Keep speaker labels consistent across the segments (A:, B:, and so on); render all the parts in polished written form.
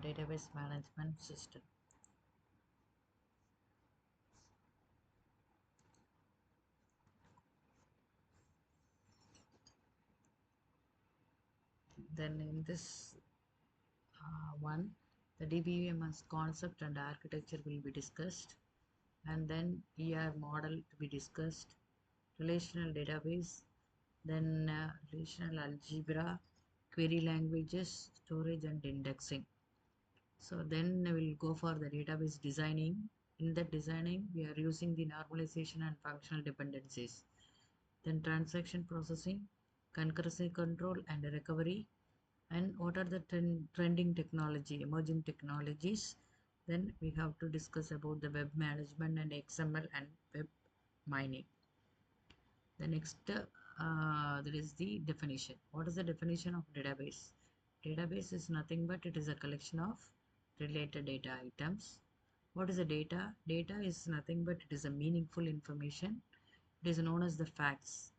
A: database management system. Then in this one, the DBMS concept and architecture will be discussed, and then ER model to be discussed, relational database, then relational algebra, query languages, storage and indexing. So then we will go for the database designing. In that designing, we are using the normalization and functional dependencies. Then transaction processing, concurrency control and recovery, and what are the trending technology, emerging technologies. Then we have to discuss about the web management and XML and web mining. The next there is the definition. What is the definition of database? Database is nothing but it is a collection of related data items. What is a data? Data is nothing but it is a meaningful information. It is known as the facts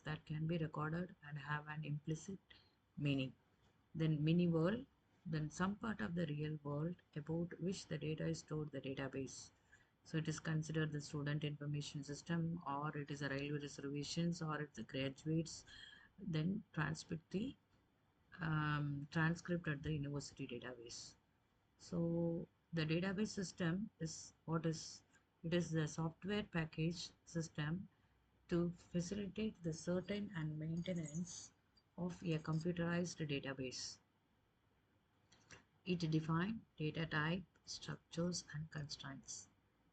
A: that can be recorded and have an implicit meaning. Then mini world, then some part of the real world about which the data is stored the database. So it is considered the student information system, or it is a railway reservations, or it's the graduates, then transcript the transcript at the university database. So the database system is what is, it is the software package system to facilitate the certain and maintenance of a computerized database. It defines data type, structures and constraints.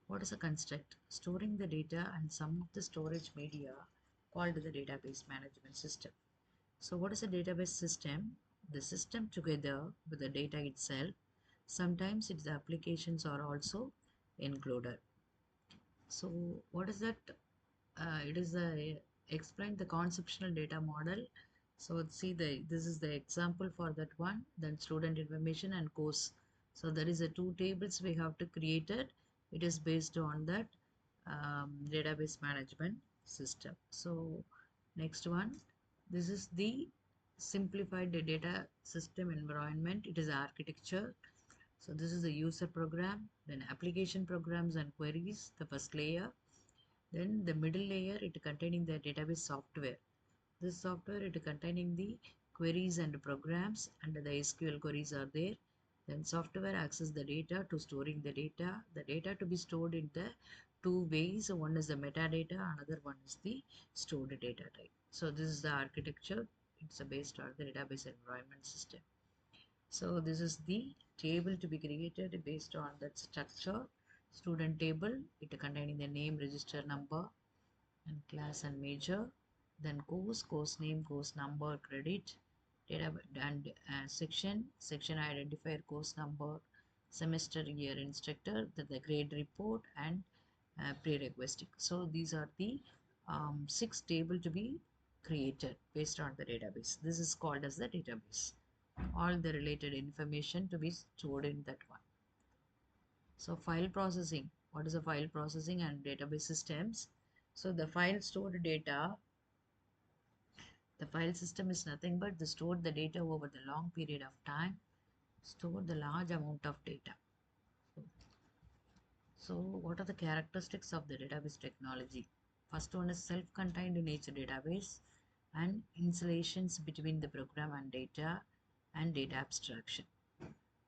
A: What is a construct? Storing the data and some of the storage media called the database management system. So what is a database system? The system together with the data itself. Sometimes its applications are also included. So what is that? It is a explain the conceptual data model. So see this is the example for that one. Then student information and course. So there is a two tables we have to create it. It is based on that database management system. So next one, this is the simplified data system environment. It is architecture. So this is the user program, then application programs and queries, the first layer. Then the middle layer, it containing the database software. This software, it containing the queries and programs, and the SQL queries are there. Then software access the data to storing the data. The data to be stored in the two ways. One is the metadata, another one is the stored data type. So this is the architecture. It's based on the database environment system. So this is the table to be created based on that structure. Student table, it containing the name, register number and class and major. Then course name, course number, credit, data and section identifier, course number, semester, year, instructor, the grade report and prerequisite. So these are the 6 table to be created based on the database. This is called as the database. All the related information to be stored in that one. So file processing. What is a file processing and database systems? So the file stored data, the file system is nothing but the stored the data over the long period of time, store the large amount of data. So what are the characteristics of the database technology? First one is self-contained nature database and insulations between the program and data abstraction.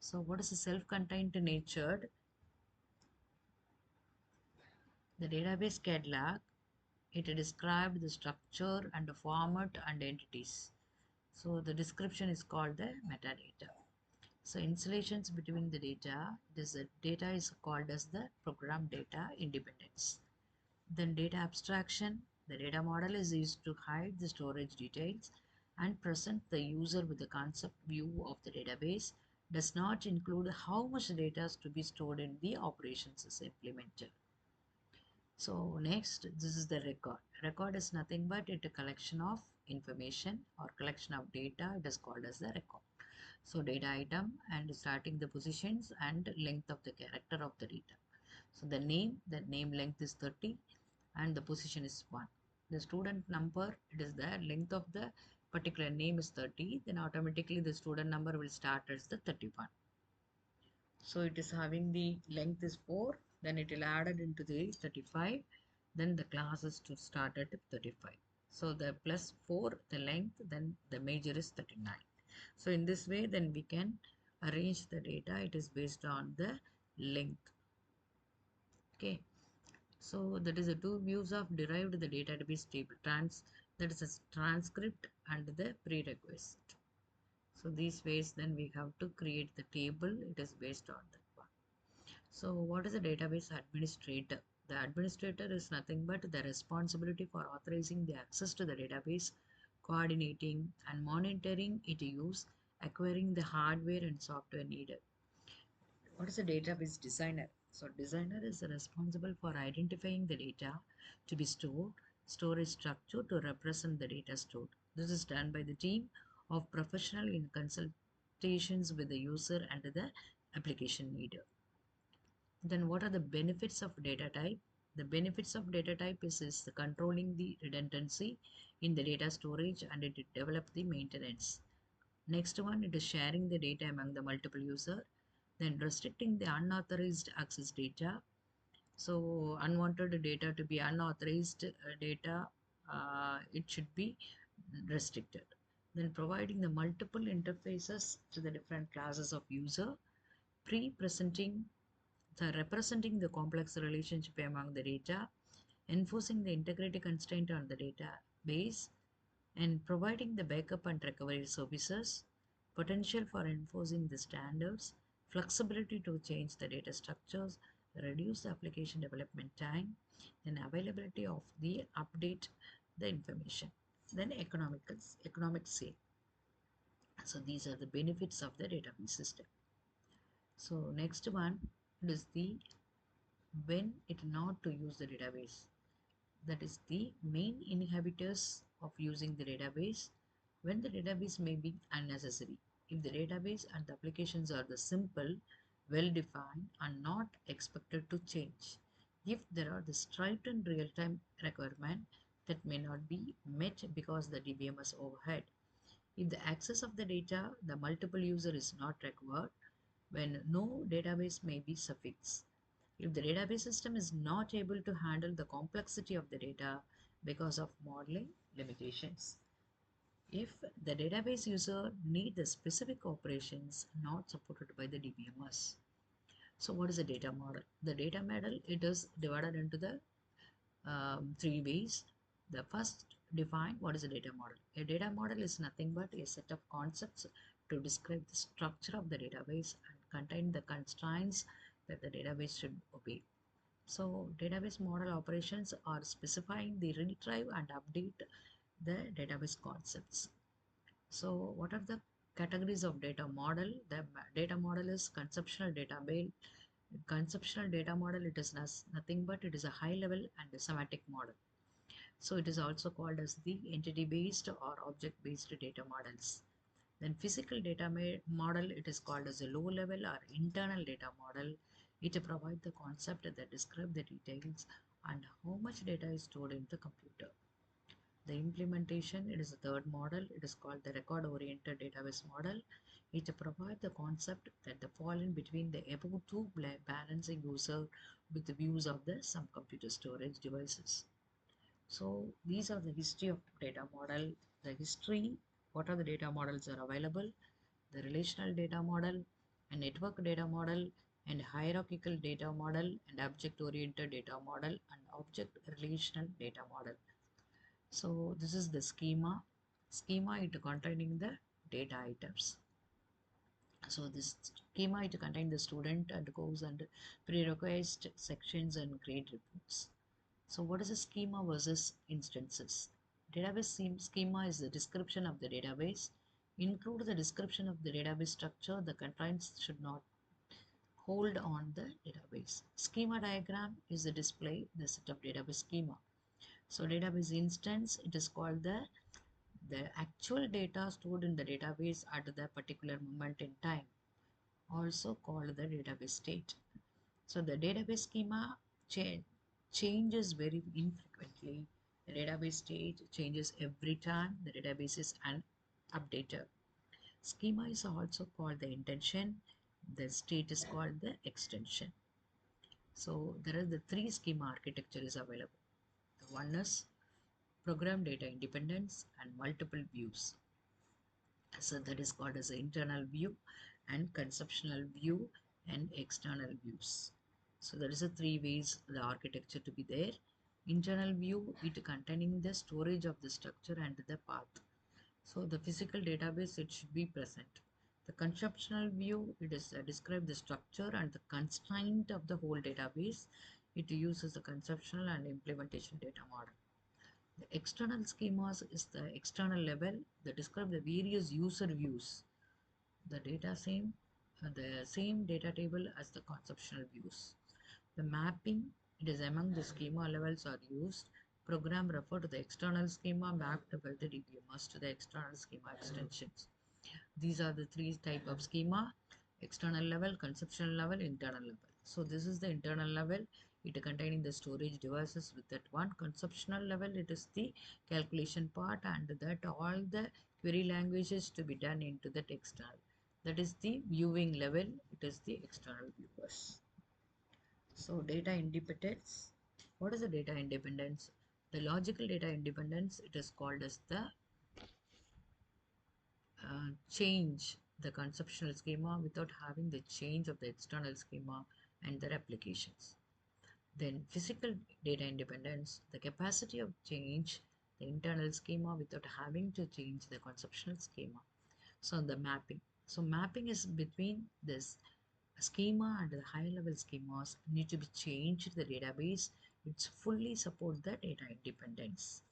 A: So what is a self-contained nature? The database catalog, it describes the structure and the format and entities. So the description is called the metadata. So insulations between the data, the data is called as the program data independence. Then data abstraction, the data model is used to hide the storage details and present the user with the concept view of the database, does not include how much data is to be stored in the operations is implemented. So next, this is the record. Record is nothing but it a collection of information or collection of data. It is called as the record. So data item and starting the positions and length of the character of the data. So the name length is 30 and the position is 1. The student number, it is the length of the particular name is 30, then automatically the student number will start as the 31. So it is having the length is 4, then it will add it into the 35, then the class is to start at 35. So the plus 4, the length, then the major is 39. So in this way, then we can arrange the data. It is based on the length. Okay. So that is the two views of derived the database table. That is a transcript and the prerequisite. So these ways then we have to create the table. It is based on that one. So what is a database administrator? The administrator is nothing but the responsibility for authorizing the access to the database, coordinating and monitoring its use, acquiring the hardware and software needed. What is a database designer? So designer is responsible for identifying the data to be stored, storage structure to represent the data stored. This is done by the team of professional in consultations with the user and the application leader. Then what are the benefits of data type? The benefits of data type is the controlling the redundancy in the data storage and it develop the maintenance. Next one, it is sharing the data among the multiple user. Then restricting the unauthorized access data. So unwanted data to be unauthorized data, it should be restricted. Then providing the multiple interfaces to the different classes of user. Pre-presenting the representing the complex relationship among the data, enforcing the integrity constraint on the database, and providing the backup and recovery services, potential for enforcing the standards, flexibility to change the data structures, reduce the application development time, and availability of the update the information. Then economic sale. So these are the benefits of the database system. So next one is the when it not to use the database. That is the main inhibitors of using the database when the database may be unnecessary. If the database and the applications are the simple, well-defined and not expected to change. If there are the stringent real-time requirement that may not be met because the DBMS overhead. If the access of the data, the multiple user is not required, when no database may be sufficed. If the database system is not able to handle the complexity of the data because of modeling limitations. If the database user need the specific operations not supported by the DBMS. So what is a data model? The data model, it is divided into the three ways. The first, define what is a data model. A data model is nothing but a set of concepts to describe the structure of the database and contain the constraints that the database should obey. So database model operations are specifying the retrieve and update the database concepts. So what are the categories of data model? The data model is conceptual database. Conceptual data model, it is nothing but it is a high level and a semantic model. So it is also called as the entity based or object based data models. Then physical data model, it is called as a low level or internal data model. It provides the concept that describe the details and how much data is stored in the computer. The implementation, it is a third model. It is called the record oriented database model. It provides the concept that the fall in between the above two balancing user with the views of the some computer storage devices. So these are the history of data model. The history, what are the data models are available, the relational data model, a network data model, and hierarchical data model, and object oriented data model, and object relational data model. So this is the schema. Schema it containing the data items. So this schema it contains the student and course and prerequisite sections and grade reports. So what is a schema versus instances? Database schema is the description of the database. Include the description of the database structure. The constraints should not hold on the database. Schema diagram is the display the set of database schema. So database instance, it is called the actual data stored in the database at the particular moment in time, also called the database state. So the database schema changes very infrequently. The database state changes every time the database is updated. Schema is also called the intention. The state is called the extension. So there are the three schema architecture is available. The one is program data independence and multiple views. So that is called as internal view and conceptual view and external views. So there is a three ways the architecture to be there. Internal view, it containing the storage of the structure and the path. So the physical database, it should be present. The conceptual view, it is describe the structure and the constraint of the whole database. It uses the conceptual and implementation data model. The external schemas is the external level that describe the various user views. The same data table as the conceptual views. The mapping, it is among the schema levels are used. Program refer to the external schema mapped by the DBMS to the external schema extensions. These are the three type of schema: external level, conceptual level, internal level. So this is the internal level, it containing the storage devices with that one. Conceptual level, it is the calculation part, and that all the query languages to be done into that external. That is the viewing level, it is the external viewers. So data independence. What is the data independence? The logical data independence, it is called as the change the conceptual schema without having the change of the external schema and their applications. Then physical data independence, the capacity of change the internal schema without having to change the conceptual schema. So the mapping. So mapping is between this schema and the high level schemas need to be changed the database. It's fully support the data independence.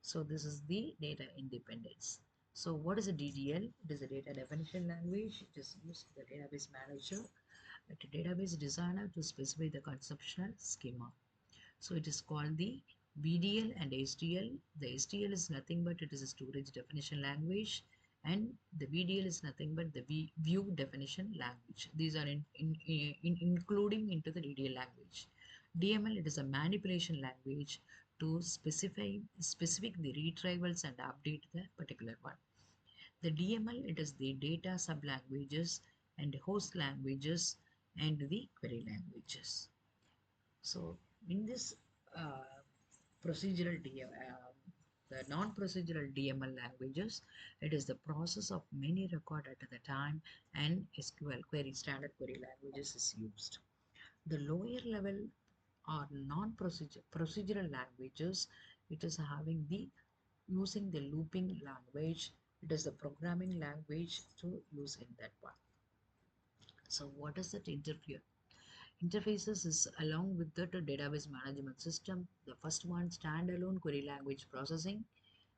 A: So this is the data independence. So what is a DDL? It is a data definition language. It is used the database manager, a database designer to specify the conceptual schema. So it is called the BDL and HDL. The HDL is nothing but it is a storage definition language, and the BDL is nothing but the view definition language. These are including into the DDL language. DML, it is a manipulation language to specific the retrievals and update the particular one. The DML, it is the data sublanguages and host languages and the query languages. So in this uh, procedural the non-procedural DML languages, it is the process of many record at the time, and SQL query standard query languages is used. The lower level or non-procedural languages, it is having the using the looping language. It is the programming language to use in that one. So what is that interface? Interfaces is along with the database management system. The first one, standalone query language processing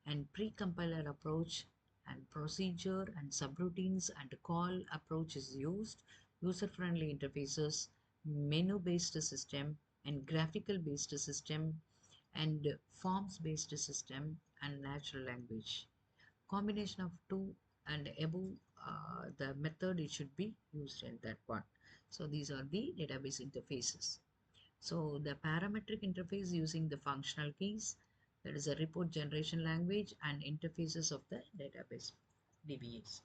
A: and pre-compiler approach and procedure and subroutines and call approach is used. User-friendly interfaces, menu-based system and graphical-based system and forms-based system and natural language. Combination of two and above the method it should be used in that one. So these are the database interfaces. So the parametric interface using the functional keys, that is a report generation language and interfaces of the database DBAs.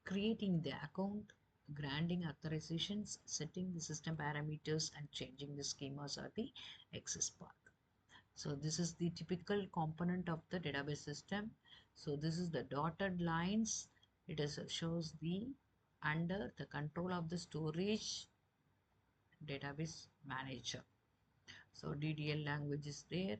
A: Creating the account, granting authorizations, setting the system parameters and changing the schemas are the access path. So this is the typical component of the database system. So this is the dotted lines. It is shows the under the control of the storage database manager. So DDL language is there,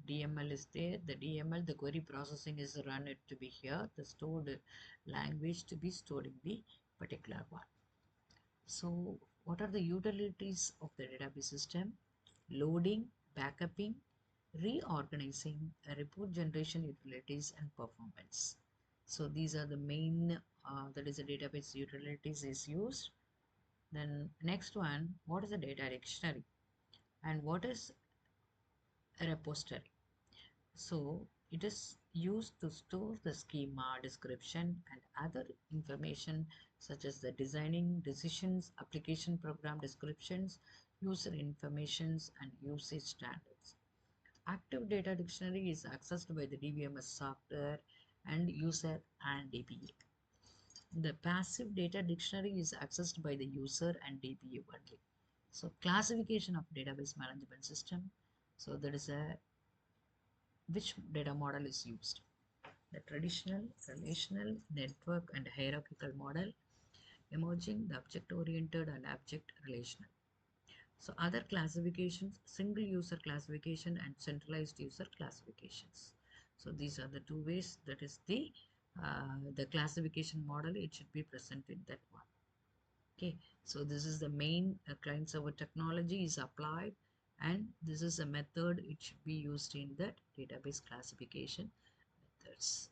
A: DML is there. The DML, the query processing is run it to be here, the stored language to be stored in the particular one. So what are the utilities of the database system? Loading, backupping, reorganizing, report generation utilities and performance. So these are the main that is the database utilities is used. Then next one, what is a data dictionary and what is a repository? So it is used to store the schema, description and other information such as the designing decisions, application program descriptions, user informations and usage standards. Active data dictionary is accessed by the DBMS software and user and DBA. The passive data dictionary is accessed by the user and DBU only. So classification of database management system. So that is a which data model is used. The traditional, relational, network and hierarchical model, emerging the object-oriented and object relational. So other classifications, single user classification and centralized user classifications. So these are the two ways, that is the classification model, it should be present in that one. Okay, so this is the main client server technology is applied, and this is a method it should be used in that database classification methods.